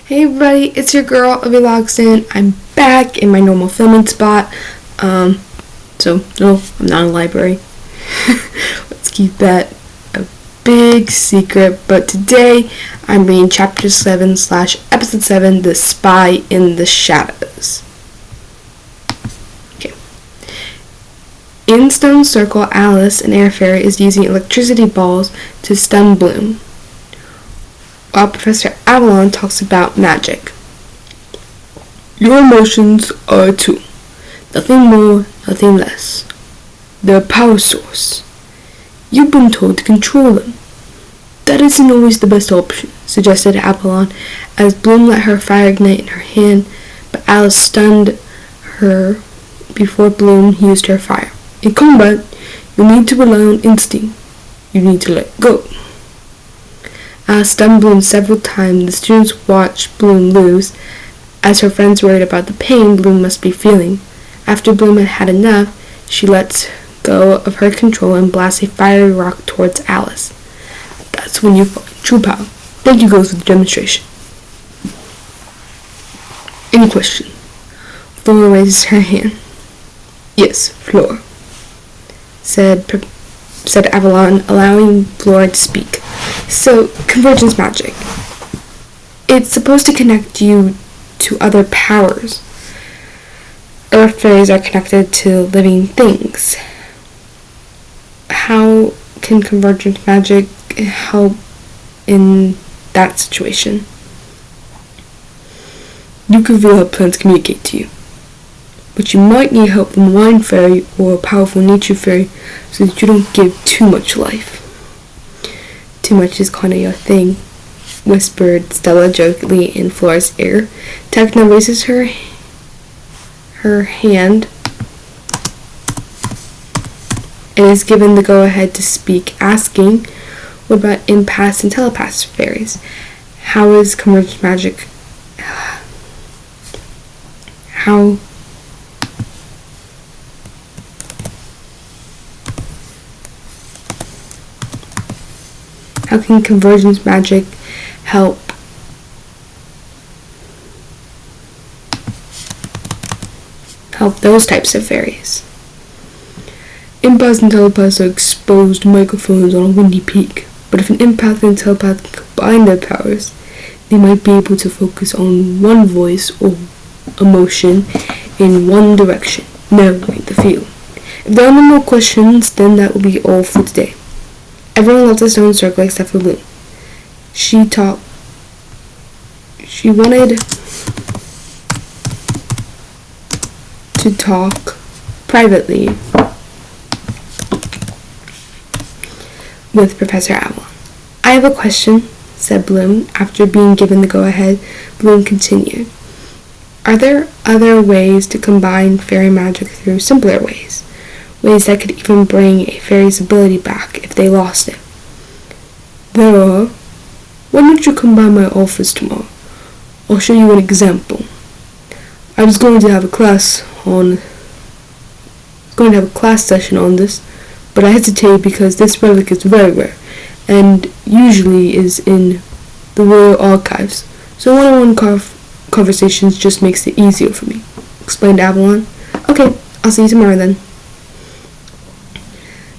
Hey everybody, it's your girl, Avi Logston. I'm back in my normal filming spot. No, I'm not in a library. Let's keep that a big secret. But today, I'm reading Chapter 7/Episode 7, The Spy in the Shadows. Okay. In Stone Circle, Alice, an air fairy, is using electricity balls to stun Bloom, while Professor Avalon talks about magic. Your emotions are a tool. Nothing more, nothing less. They're a power source. You've been told to control them. That isn't always the best option, suggested Avalon, as Bloom let her fire ignite in her hand, but Alice stunned her before Bloom used her fire. In combat, you need to rely on instinct. You need to let go. Alice stunned Bloom several times. The students watched Bloom lose, as her friends worried about the pain Bloom must be feeling. After Bloom had had enough, she lets go of her control and blasts a fiery rock towards Alice. That's when you find true power. Thank you, girls, for the demonstration. Any question? Flora raises her hand. Yes, Flora, said Avalon, allowing Flora to speak. So, convergence magic. It's supposed to connect you to other powers. Earth fairies are connected to living things. How can convergence magic help in that situation? You can feel how plants communicate to you, but you might need help from a wine fairy or a powerful nature fairy so that you don't give too much life. Too much is kind of your thing, whispered Stella jokingly in Flora's ear. Techna raises her hand and is given the go-ahead to speak, asking, what about empaths and telepaths fairies? How is convergence magic? How can convergence magic help those types of fairies? Empaths and telepaths are exposed microphones on a windy peak, but if an empath and telepath combine their powers, they might be able to focus on one voice or emotion in one direction, narrowing the field. If there are no more questions, then that will be all for today. Everyone left the stone circle except for Bloom. She wanted to talk privately with Professor Avalon. I have a question, said Bloom. After being given the go-ahead, Bloom continued. Are there other ways to combine fairy magic through simpler ways? Ways that could even bring a fairy's ability back if they lost it? There are. Why don't you come by my office tomorrow? I'll show you an example. I was going to have a class session on this, but I hesitated because this relic is very rare, and usually is in the Royal Archives, so one-on-one conversations just makes it easier for me, explained Avalon. Okay, I'll see you tomorrow then,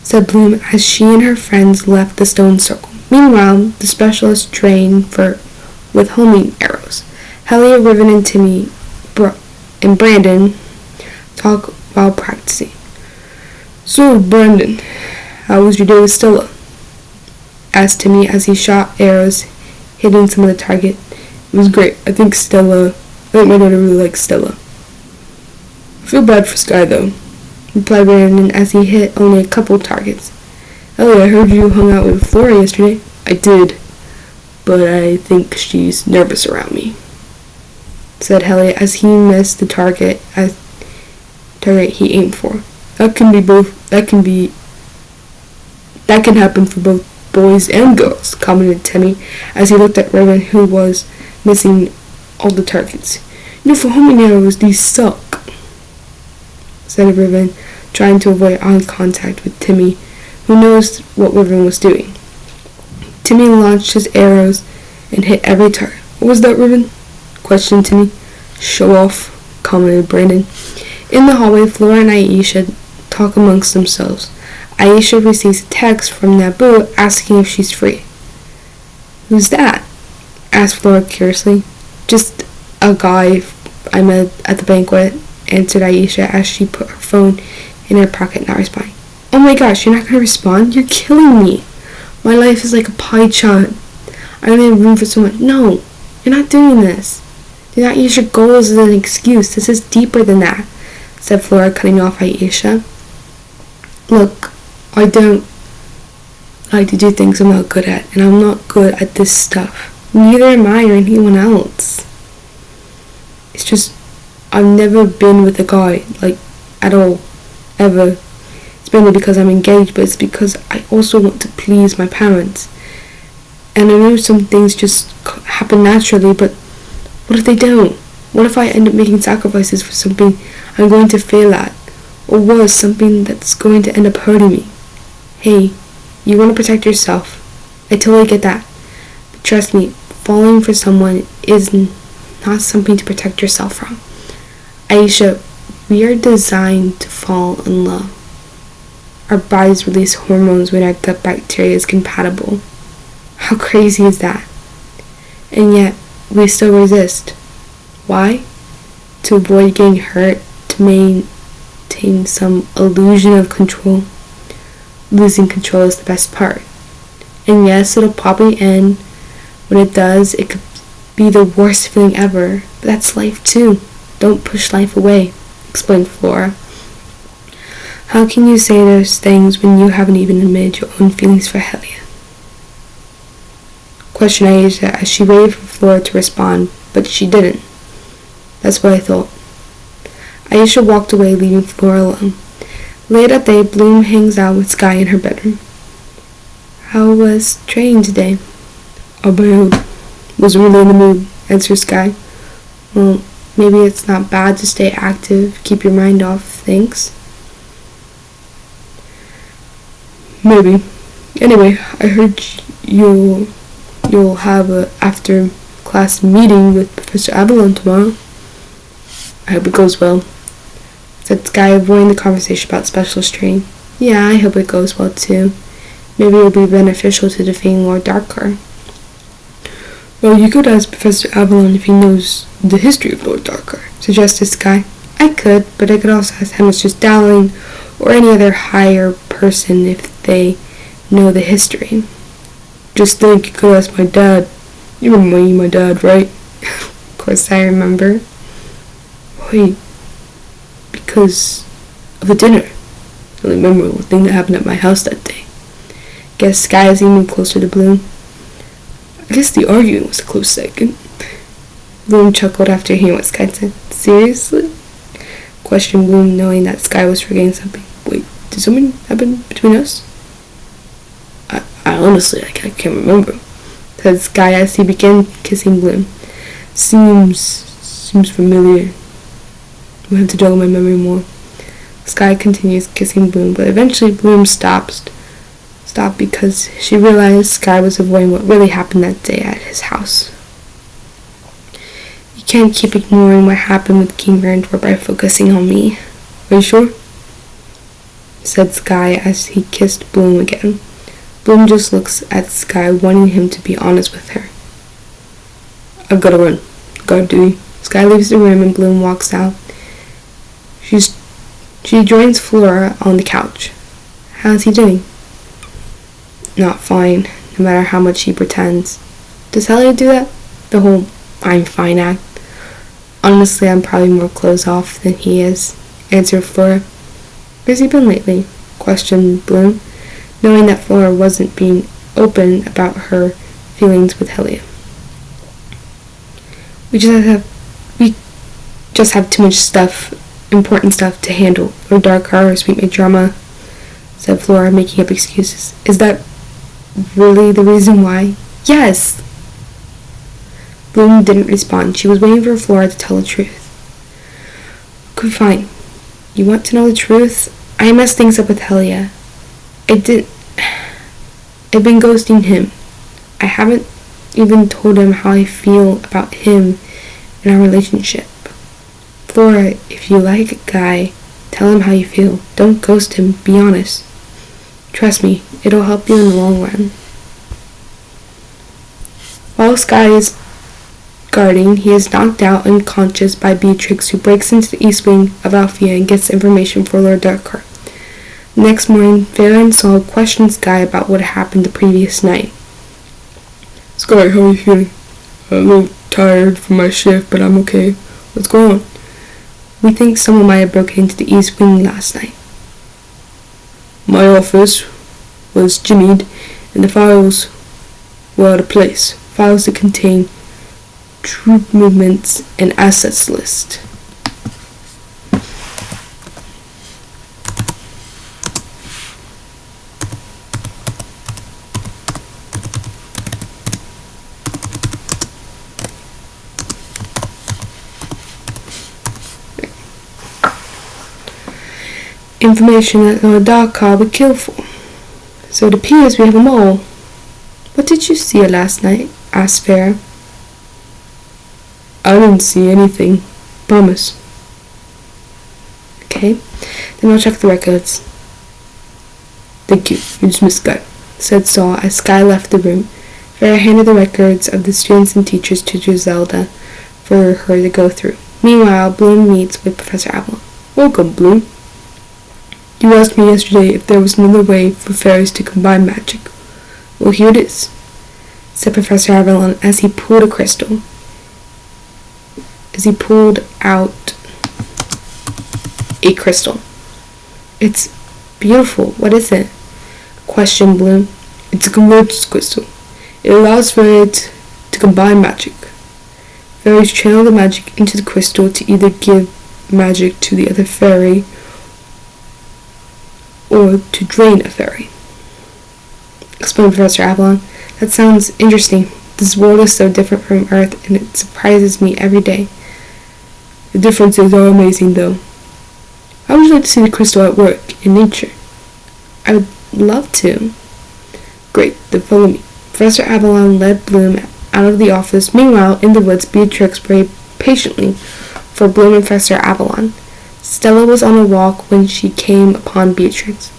said Bloom as she and her friends left the stone circle. Meanwhile, the specialists trained with homing arrows. Hellier, Riven, and Timmy and Brandon talk while practicing. So, Brandon, how was your day with Stella? Asked Timmy as he shot arrows, hitting some of the target. It was great. I think my daughter really likes Stella. I feel bad for Sky though, replied Brandon as he hit only a couple targets. Ellie, I heard you hung out with Flora yesterday. I did, but I think she's nervous around me, said Hellier as he missed the target he aimed for. That can happen for both boys and girls, commented Timmy as he looked at Riven, who was missing all the targets. For homing arrows, these suck, said Riven, trying to avoid eye contact with Timmy, who noticed what Riven was doing. Timmy launched his arrows and hit every target. What was that, Riven? Questioned Timmy. Show off, commented Brandon. In the hallway, Flora and Aisha talk amongst themselves. Aisha receives a text from Naboo asking if she's free. Who's that? Asked Flora curiously. Just a guy I met at the banquet, answered Aisha as she put her phone in her pocket, not responding. Oh my gosh, you're not going to respond? You're killing me. My life is like a pie chart. I only have room for someone. No, you're not doing this. Do not use your goals as an excuse. This is deeper than that, said Flora, cutting off Aisha. Look, I don't like to do things I'm not good at, and I'm not good at this stuff. Neither am I or anyone else. It's just, I've never been with a guy, like, at all, ever. It's mainly because I'm engaged, but it's because I also want to please my parents. And I know some things just happen naturally, but what if they don't? What if I end up making sacrifices for something I'm going to fail at? Or was something that's going to end up hurting me? Hey, you want to protect yourself. I totally get that. But trust me, falling for someone is not something to protect yourself from. Aisha, we are designed to fall in love. Our bodies release hormones when our gut bacteria is compatible. How crazy is that? And yet, we still resist. Why? To avoid getting hurt, to maintain some illusion of control. Losing control is the best part. And yes, it'll probably end. When it does, it could be the worst feeling ever. But that's life too. Don't push life away, explained Flora. How can you say those things when you haven't even admitted your own feelings for Helia? Questioned Aisha as she waited for Flora to respond, but she didn't. That's what I thought. Aisha walked away, leaving Flora alone. Late at day, Bloom hangs out with Sky in her bedroom. How was training today? Oh, boy, was really in the mood, answered Sky. Well, maybe it's not bad to stay active, keep your mind off things. Maybe. Anyway, I heard you'll have a after-class meeting with Professor Avalon tomorrow. I hope it goes well, said Sky, avoiding the conversation about specialist training. Yeah, I hope it goes well too. Maybe it'll be beneficial to defeating Lord Darkar. Well, you could ask Professor Avalon if he knows the history of Lord Darkar, suggested Sky. I could, but I could also ask Headmistress Dowling or any other higher person if they know the history. Just think, you could ask my dad. You remember my dad, right? Of course I remember. Wait, because of the dinner. The only memorable thing that happened at my house that day. Guess Sky is even closer to Bloom. I guess the arguing was a close second. Bloom chuckled after hearing what Sky said. Seriously? Questioned Bloom, knowing that Sky was forgetting something. Wait, did something happen between us? I honestly, I can't remember, said Sky as he began kissing Bloom. Seems familiar. I have to juggle my memory more. Sky continues kissing Bloom, but eventually Bloom stopped because she realized Sky was avoiding what really happened that day at his house. You can't keep ignoring what happened with King Randor by focusing on me. Are you sure? Said Sky as he kissed Bloom again. Bloom just looks at Sky, wanting him to be honest with her. I've got to run. Guard duty. Sky leaves the room and Bloom walks out. She joins Flora on the couch. How's he doing? Not fine, no matter how much he pretends. Does Helia do that? The whole I'm fine act. Honestly, I'm probably more closed off than he is, answered Flora. Where's he been lately? Questioned Bloom, knowing that Flora wasn't being open about her feelings with Helia. We just have too much important stuff to handle. Or Darkar or Sweet Maid Drama, said Flora, making up excuses. Is that really the reason why? Yes! Bloom didn't respond. She was waiting for Flora to tell the truth. Okay, fine. You want to know the truth? I messed things up with Helia. I've been ghosting him. I haven't even told him how I feel about him in our relationship. Flora, if you like a guy, tell him how you feel. Don't ghost him. Be honest. Trust me, it'll help you in the long run. While Sky is guarding, he is knocked out unconscious by Beatrix, who breaks into the east wing of Althea and gets information for Lord Darkar. Next morning, Farah and Saul question Sky about what happened the previous night. Sky, how are you feeling? I'm a little tired from my shift, but I'm okay. What's going on? We think someone might have broken into the east wing last night. My office was jimmied, and the files were out of place. Files that contain troop movements and assets list. Information that Lord Darkar would kill for. So it appears we have them all. What did you see last night? Asked Farah. I didn't see anything. Promise. Okay, then I'll check the records. Thank you. You dismissed Sky, said Saul as Sky left the room. Farah handed the records of the students and teachers to Griselda for her to go through. Meanwhile, Bloom meets with Professor Avalon. Welcome, Bloom. You asked me yesterday if there was another way for fairies to combine magic. Well, here it is, said Professor Avalon as he pulled a crystal. As he pulled out a crystal. It's beautiful. What is it? Questioned Bloom. It's a convergence crystal. It allows for it to combine magic. Fairies channel the magic into the crystal to either give magic to the other fairy or to drain a fairy. Explained Professor Avalon. That sounds interesting. This world is so different from Earth, and it surprises me every day. The differences are amazing, though. I would like to see the crystal at work in nature. I would love to. Great, then follow me. Professor Avalon led Bloom out of the office. Meanwhile, in the woods, Beatrix waited patiently for Bloom and Professor Avalon. Stella was on a walk when she came upon Beatrix.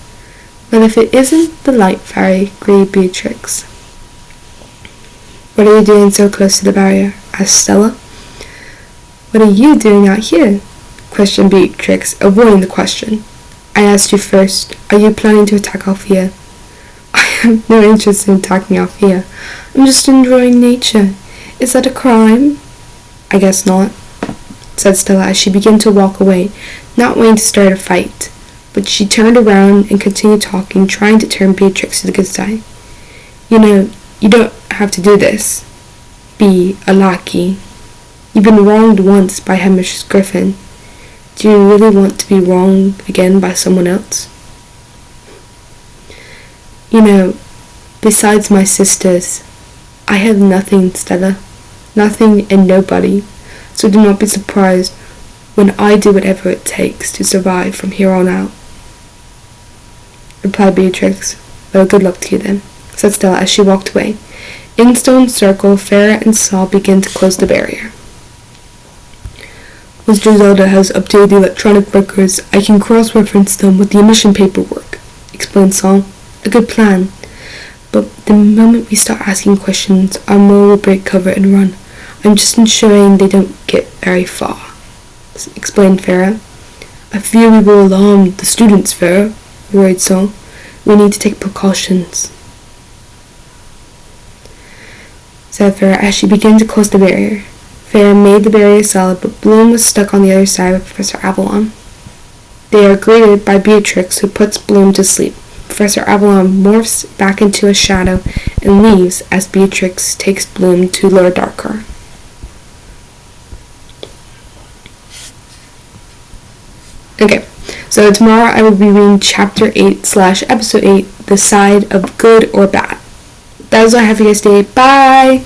But if it isn't the light fairy, grieved Beatrix. What are you doing so close to the barrier? Asked Stella. What are you doing out here? Questioned Beatrix, avoiding the question. I asked you first. Are you planning to attack Althea? I have no interest in attacking Althea. I'm just enjoying nature. Is that a crime? I guess not, said Stella as she began to walk away, not wanting to start a fight. But she turned around and continued talking, trying to turn Beatrix to the good side. You know, you don't have to do this. Be a lackey. You've been wronged once by Headmistress Griffin. Do you really want to be wronged again by someone else? You know, besides my sisters, I have nothing, Stella. Nothing and nobody. So do not be surprised when I do whatever it takes to survive from here on out, replied Beatrix. Well, good luck to you then, said Stella as she walked away. In Stone Circle, Farah and Saul began to close the barrier. Once Griselda has updated the electronic records, I can cross-reference them with the emission paperwork, explained Saul. A good plan. But the moment we start asking questions, our more will break cover and run. I'm just ensuring they don't get very far, explained Farah. I fear we will alarm the students, Farah, worried Saul. We need to take precautions, said Farah as she began to close the barrier. Farah made the barrier solid, but Bloom was stuck on the other side with Professor Avalon. They are greeted by Beatrix, who puts Bloom to sleep. Professor Avalon morphs back into a shadow and leaves as Beatrix takes Bloom to Lord Darkar. Okay, so tomorrow I will be reading Chapter 8/Episode 8, The Side of Good or Bad. That is all I have for you guys today. Bye!